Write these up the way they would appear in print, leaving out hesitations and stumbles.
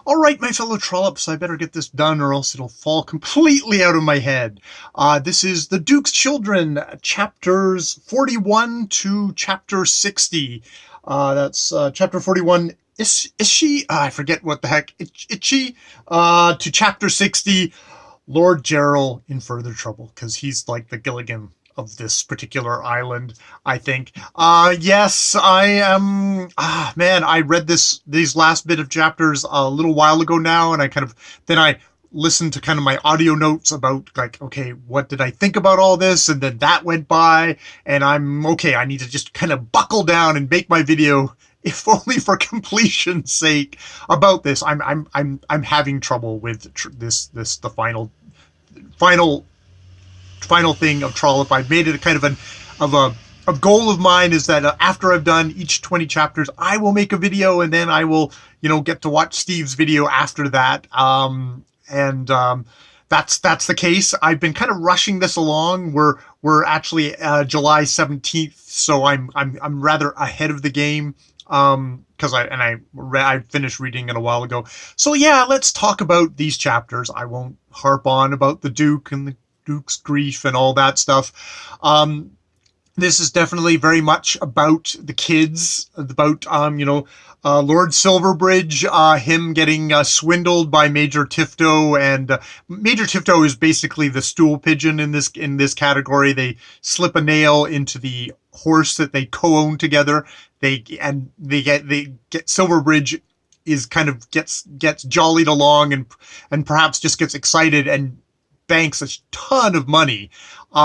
All right, my fellow trollops, I better get this done or else it'll fall completely out of my head. This is The Duke's Children, chapters 41 to chapter 60. That's chapter 41, Ishi? I forget what the heck. Itchy? To chapter 60, Lord Gerald in further trouble, because he's like the Gilligan of this particular island, I think. Yes, I am. Man, I read these last bit of chapters a little while ago now, and I listened to kind of my audio notes about like, okay, what did I think about all this? And then that went by, and I'm okay. I need to just kind of buckle down and make my video, if only for completion's sake, about this. I'm having trouble with the final thing of Trollope. I've made it a kind of a goal of mine is that after I've done each 20 chapters, I will make a video, and then I will, get to watch Steve's video after that. That's the case. I've been kind of rushing this along. We're actually July 17th, so I'm rather ahead of the game. Because I finished reading it a while ago. So yeah, let's talk about these chapters. I won't harp on about the Duke and the Duke's grief and all that stuff. This is definitely very much about the kids, about Lord Silverbridge, him getting swindled by Major Tifto, and Major Tifto is basically the stool pigeon in this category. They slip a nail into the horse that they co-own together. They get Silverbridge is kind of gets jollied along and perhaps just gets excited and banks a ton of money,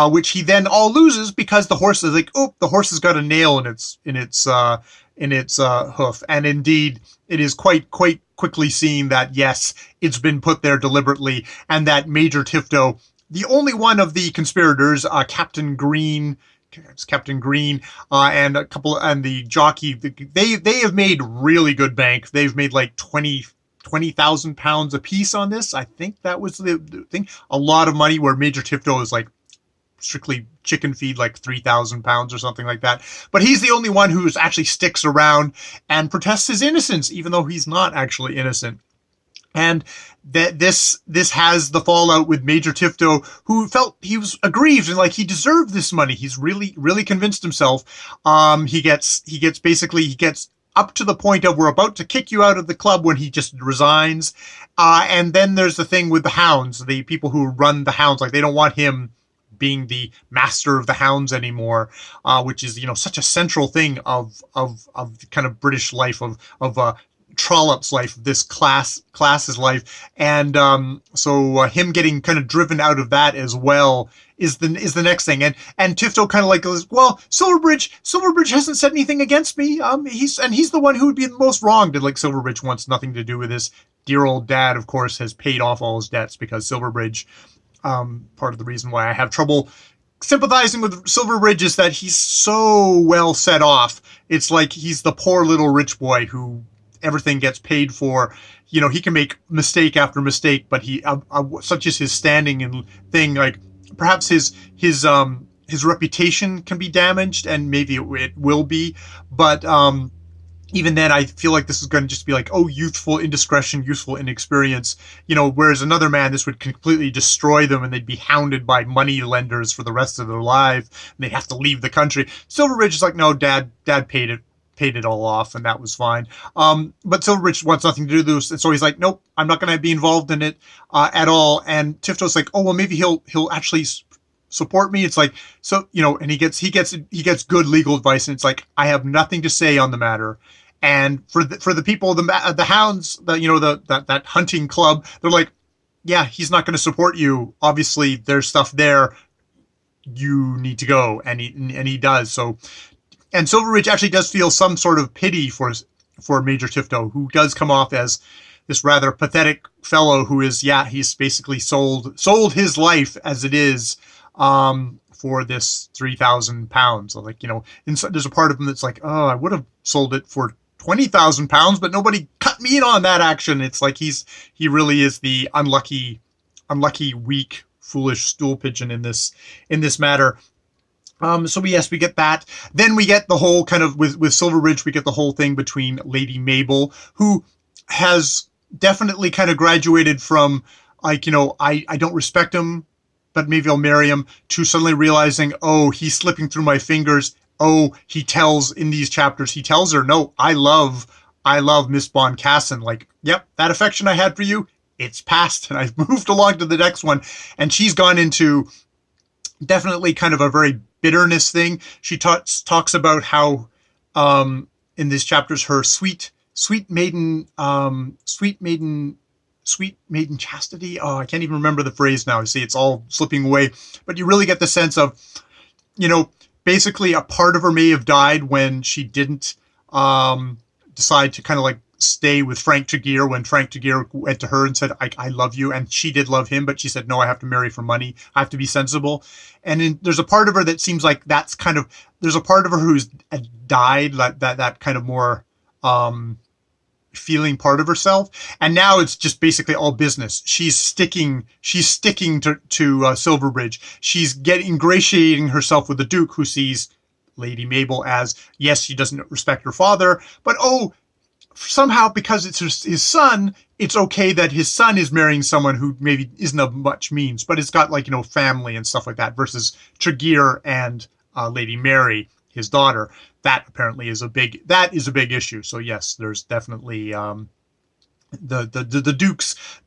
which he then all loses because the horse is like, oh, the horse has got a nail in its hoof. And indeed, it is quite quickly seen that, yes, it's been put there deliberately, and that Major Tifto, the only one of the conspirators, Captain Green, and the jockey, they have made really good bank. They've made like 20,000 pounds a piece on this. I think that was the thing. A lot of money, where Major Tifto is like strictly chicken feed, like 3,000 pounds or something like that. But he's the only one who actually sticks around and protests his innocence, even though he's not actually innocent. And that this has the fallout with Major Tifto, who felt he was aggrieved and like he deserved this money. He's really convinced himself. He gets up to the point of, we're about to kick you out of the club, when he just resigns. And then there's the thing with the hounds, the people who run the hounds, like they don't want him being the master of the hounds anymore, which is, such a central thing of kind of British life, of Trollope's life, this class's life. And so him getting kind of driven out of that as well is the next thing. And Tifto kind of like goes, well, Silverbridge hasn't said anything against me. He's the one who would be the most wronged. And like, Silverbridge wants nothing to do with this. Dear old dad, of course, has paid off all his debts, because Silverbridge, part of the reason why I have trouble sympathizing with Silverbridge is that he's so well set off. It's like he's the poor little rich boy who everything gets paid for. He can make mistake after mistake, but he such as his standing and thing, like perhaps his reputation can be damaged, and maybe it will be, but even then, I feel like this is going to just be like, oh, youthful indiscretion, youthful inexperience, whereas another man, this would completely destroy them, and they'd be hounded by money lenders for the rest of their lives, and they'd have to leave the country. Silverbridge is like, no, dad paid it all off, and that was fine. But Silverbridge wants nothing to do with this, and so he's like, nope, I'm not going to be involved in it at all. And Tifto's like, oh, well, maybe he'll actually support me. It's like, so, and he gets good legal advice, and it's like, I have nothing to say on the matter. And for the people, the hounds, that hunting club, they're like, yeah, he's not going to support you. Obviously, there's stuff there. You need to go, and he does. So, and Silverbridge actually does feel some sort of pity for Major Tifto, who does come off as this rather pathetic fellow who is, he's basically sold his life as it is, for this 3,000 pounds. So like, there's a part of him that's like, oh, I would have sold it for 20,000 pounds, but nobody cut me in on that action. It's like he really is the unlucky, weak, foolish stool pigeon in this matter. So we get that. Then we get the whole kind of with Silverbridge, we get the whole thing between Lady Mabel, who has definitely kind of graduated from like, I don't respect him, but maybe I'll marry him, to suddenly realizing, oh, he's slipping through my fingers. Oh, he tells in these chapters, he tells her, no, I love Miss Boncassen. Like, yep, that affection I had for you, it's past, and I've moved along to the next one. And she's gone into definitely kind of a very bitterness thing. She talks about how in these chapters her sweet maiden chastity. Oh, I can't even remember the phrase now. You see, it's all slipping away. But you really get the sense of, basically a part of her may have died when she didn't decide to kind of like stay with Frank Tregear, when Frank Tregear went to her and said, I love you. And she did love him, but she said, no, I have to marry for money. I have to be sensible. And there's a part of her that seems like there's a part of her who's died, like that kind of more feeling part of herself. And now it's just basically all business. She's sticking to Silverbridge. She's ingratiating herself with the Duke, who sees Lady Mabel as, yes, she doesn't respect her father, but somehow because it's his son, it's okay that his son is marrying someone who maybe isn't of much means, but it's got like, family and stuff like that, versus Tregear and Lady Mary, his daughter. That apparently is a big issue. So yes, there's definitely the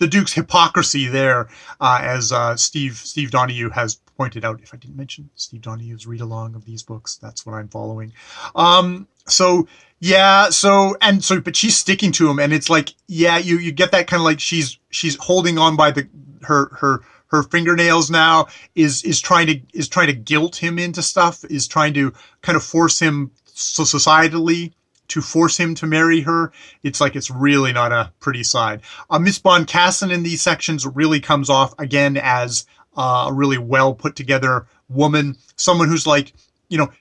Duke's hypocrisy there, as Steve Donoghue has pointed out. If I didn't mention Steve Donoghue's read along of these books, that's what I'm following. But she's sticking to him, and it's like, you get that kind of like she's holding on by her fingernails now, is trying to guilt him into stuff, is trying to kind of force him societally to force him to marry her. It's like, it's really not a pretty side. Miss Boncassen in these sections really comes off again as a really well put together woman, someone who's like,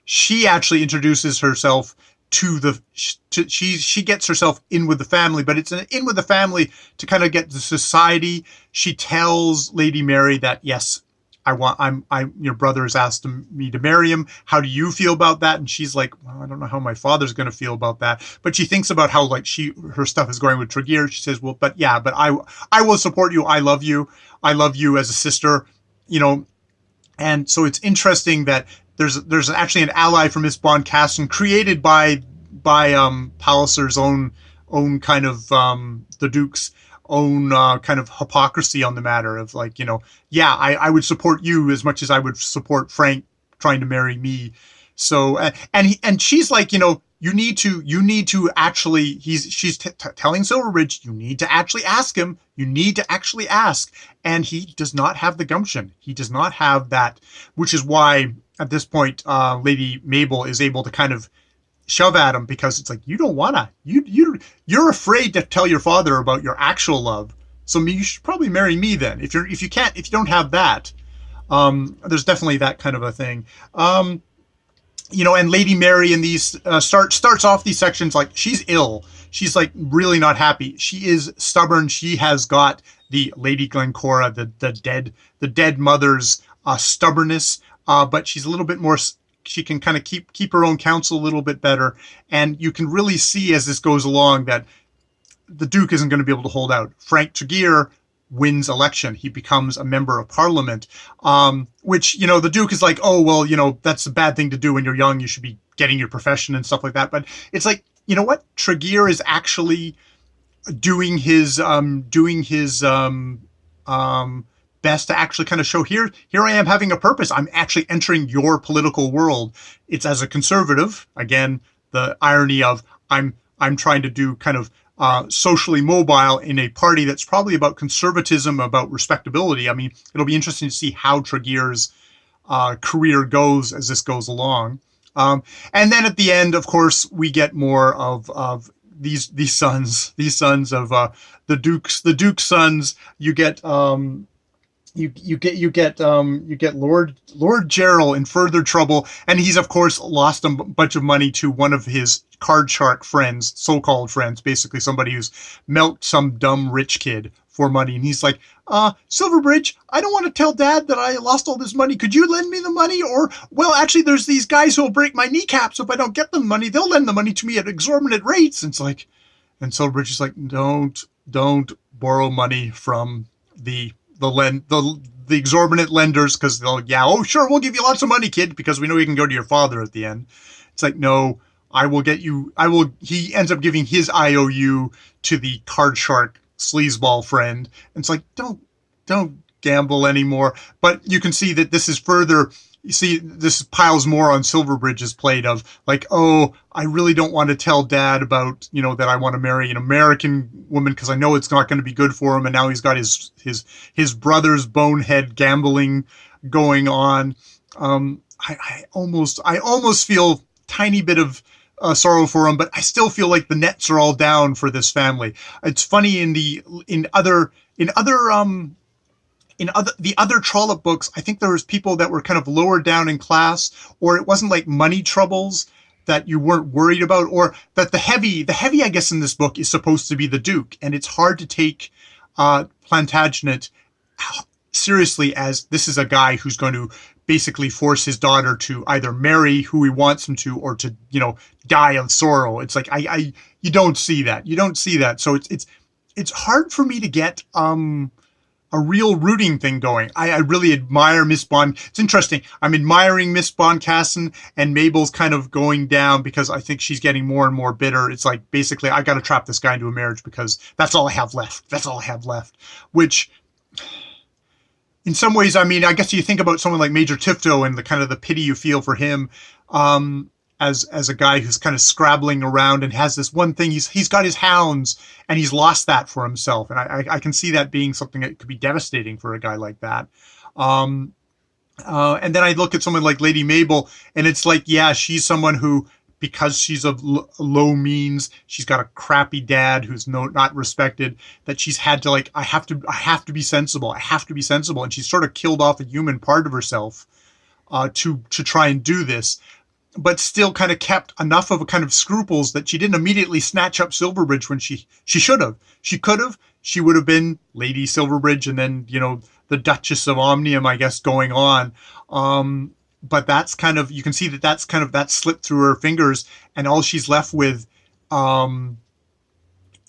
she actually introduces herself she gets herself in with the family, but it's an in with the family to kind of get the society. She tells Lady Mary that, yes, your brother has asked me to marry him. How do you feel about that? And she's like, well, I don't know how my father's going to feel about that. But she thinks about how like her stuff is going with Tregear. She says, well, but I will support you. I love you. I love you as a sister, And so it's interesting that there's actually an ally for Miss Boncassen created by Palliser's own kind of the Duke's own kind of hypocrisy on the matter of like, I would support you as much as I would support Frank trying to marry me. So and she's like, you need to actually, she's telling Silverbridge, you need to actually ask him. You need to actually ask. And he does not have the gumption. He does not have that, which is why at this point, Lady Mabel is able to kind of shove at him, because it's like, you don't wanna, you're afraid to tell your father about your actual love. So you should probably marry me then. If you don't have that, there's definitely that kind of a thing. And Lady Mary in these starts off these sections like she's ill. She's like really not happy. She is stubborn. She has got the Lady Glencora, the dead mother's stubbornness, but she's a little bit more. She can kind of keep her own counsel a little bit better, and you can really see as this goes along that the Duke isn't going to be able to hold out. Frank Tregear wins election. He becomes a member of Parliament, which, the Duke is like, oh, well, that's a bad thing to do when you're young. You should be getting your profession and stuff like that. But it's like, you know what? Tregear is actually doing his best to actually kind of show here I am having a purpose. I'm actually entering your political world. It's as a conservative, again, the irony of I'm trying to do kind of socially mobile in a party that's probably about conservatism, about respectability. I mean, it'll be interesting to see how Tregear's career goes as this goes along. And then at the end, of course, we get more of these sons of the Duke's sons. You get you get Lord Gerald in further trouble, and he's of course lost a bunch of money to one of his card shark friends, so-called friends, basically somebody who's milked some dumb rich kid for money. And he's like, Silverbridge, I don't want to tell Dad that I lost all this money. Could you lend me the money? Or, well, actually, there's these guys who will break my kneecaps if I don't get them money. They'll lend the money to me at exorbitant rates. And it's like, and Silverbridge is like, don't don't borrow money from the exorbitant lenders, because they'll, yeah, oh sure, we'll give you lots of money, kid, because we know you can go to your father at the end. It's like, no, I will get you. He ends up giving his IOU to the card shark sleazeball friend. And it's like, don't gamble anymore. But you can see that this is further. You see, this piles more on Silverbridge's plate of like, oh, I really don't want to tell Dad about, that I want to marry an American woman because I know it's not going to be good for him. And now he's got his brother's bonehead gambling going on. I almost feel tiny bit of sorrow for him, but I still feel like the nets are all down for this family. It's funny in other Trollope books, I think there was people that were kind of lower down in class, or it wasn't like money troubles that you weren't worried about, or that the heavy, I guess, in this book is supposed to be the Duke, and it's hard to take Plantagenet seriously as this is a guy who's going to basically force his daughter to either marry who he wants him to, or to, die of sorrow. It's like, you don't see that. You don't see that. So it's hard for me to get, a real rooting thing going. I really admire Miss Bond. It's interesting. I'm admiring Miss Boncassen, and Mabel's kind of going down because I think she's getting more and more bitter. It's like, basically, I got to trap this guy into a marriage because that's all I have left. That's all I have left. Which, in some ways, I mean, I guess you think about someone like Major Tifto and the kind of the pity you feel for him, as a guy who's kind of scrabbling around and has this one thing. He's got his hounds and he's lost that for himself. And I can see that being something that could be devastating for a guy like that. And then I look at someone like Lady Mabel, and it's like, yeah, she's someone who, because she's of low means, she's got a crappy dad who's not respected, that she's had to like, I have to be sensible. I have to be sensible. And she's sort of killed off a human part of herself, to try and do this, but still kind of kept enough of a kind of scruples that she didn't immediately snatch up Silverbridge when she should have. She could have. She would have been Lady Silverbridge, and then, the Duchess of Omnium, I guess, going on. But that's kind of, you can see that slipped through her fingers, and all she's left with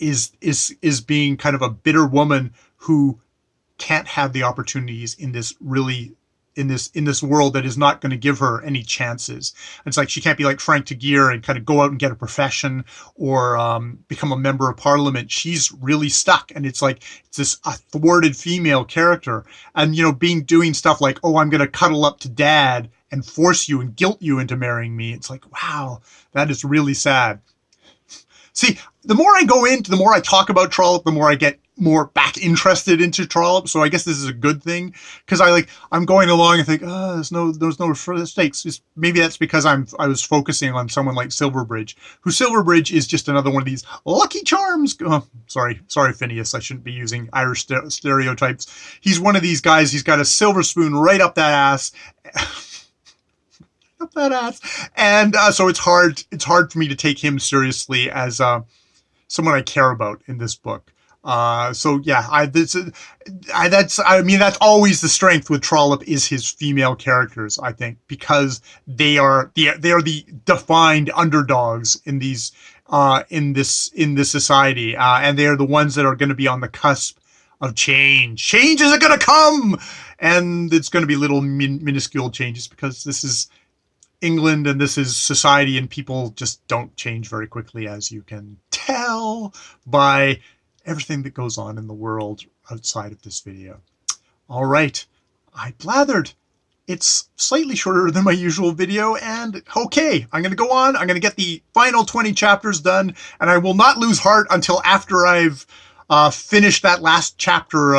is being kind of a bitter woman who can't have the opportunities in this world that is not going to give her any chances. It's like she can't be like Frank Tegeer and kind of go out and get a profession, or become a member of Parliament. She's really stuck, and it's like it's a thwarted female character, and doing stuff like, oh, I'm going to cuddle up to Dad and force you and guilt you into marrying me. It's like, wow, that is really sad. See, the more I talk about Trollope, the more I get more back interested into Trollope. So I guess this is a good thing, because I'm going along and think, oh, there's no mistakes. Maybe that's because I was focusing on someone like Silverbridge, who Silverbridge is just another one of these lucky charms. Oh, sorry, Phineas. I shouldn't be using Irish stereotypes. He's one of these guys. He's got a silver spoon right up that ass. And so it's hard for me to take him seriously as someone I care about in this book. So yeah, that's always the strength with Trollope, is his female characters, I think, because they are the defined underdogs in these in this society, and they are the ones that are going to be on the cusp of change. Change is going to come, and it's going to be little minuscule changes, because this is England and this is society, and people just don't change very quickly, as you can tell by everything that goes on in the world outside of this video. All right, I blathered. It's slightly shorter than my usual video, and okay, I'm going to go on. I'm going to get the final 20 chapters done, and I will not lose heart until after I've finished that last chapter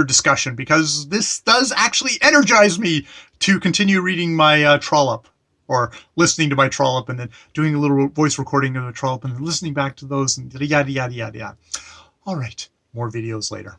discussion, because this does actually energize me to continue reading my Trollope, or listening to my Trollope, and then doing a little voice recording of the Trollope, and then listening back to those, and yada, yada, yada, yada. All right, more videos later.